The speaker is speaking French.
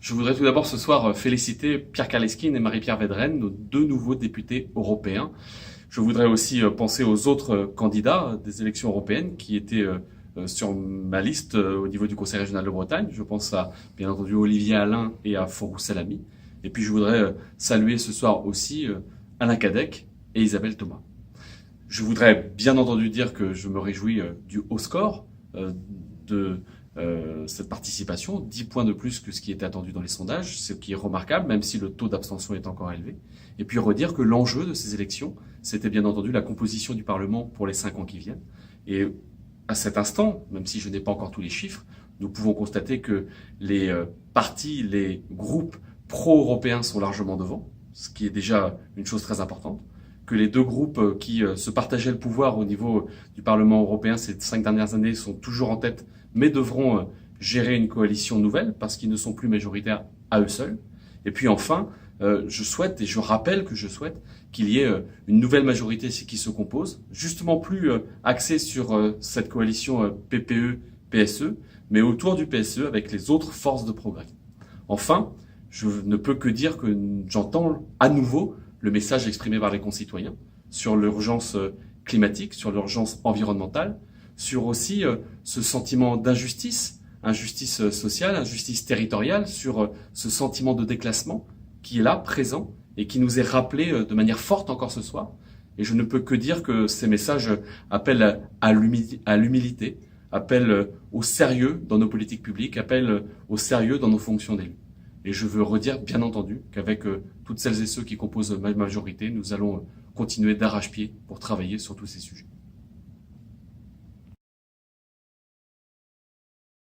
Je voudrais tout d'abord ce soir féliciter Pierre Karleskind et Marie-Pierre Védrenne, nos deux nouveaux députés européens. Je voudrais aussi penser aux autres candidats des élections européennes qui étaient sur ma liste au niveau du Conseil régional de Bretagne. Je pense à, bien entendu, Olivier Alain et à Foroux Salami. Et puis je voudrais saluer ce soir aussi Alain Cadec et Isabelle Thomas. Je voudrais bien entendu dire que je me réjouis du haut score de cette participation, 10 points de plus que ce qui était attendu dans les sondages, ce qui est remarquable, même si le taux d'abstention est encore élevé. Et puis redire que l'enjeu de ces élections, c'était bien entendu la composition du Parlement pour les 5 ans qui viennent. Et à cet instant, même si je n'ai pas encore tous les chiffres, nous pouvons constater que les partis, les groupes pro-européens sont largement devant, ce qui est déjà une chose très importante, que les deux groupes qui se partageaient le pouvoir au niveau du Parlement européen ces 5 dernières années sont toujours en tête, mais devront gérer une coalition nouvelle parce qu'ils ne sont plus majoritaires à eux seuls. Et puis enfin, je souhaite, et je rappelle que je souhaite, qu'il y ait une nouvelle majorité qui se compose, justement plus axée sur cette coalition PPE-PSE, mais autour du PSE avec les autres forces de progrès. Enfin, je ne peux que dire que j'entends à nouveau le message exprimé par les concitoyens sur l'urgence climatique, sur l'urgence environnementale, sur aussi ce sentiment d'injustice, injustice sociale, injustice territoriale, sur ce sentiment de déclassement qui est là, présent, et qui nous est rappelé de manière forte encore ce soir. Et je ne peux que dire que ces messages appellent à l'humilité, appellent au sérieux dans nos politiques publiques, appellent au sérieux dans nos fonctions d'élus. Et je veux redire, bien entendu, qu'avec toutes celles et ceux qui composent ma majorité, nous allons continuer d'arrache-pied pour travailler sur tous ces sujets.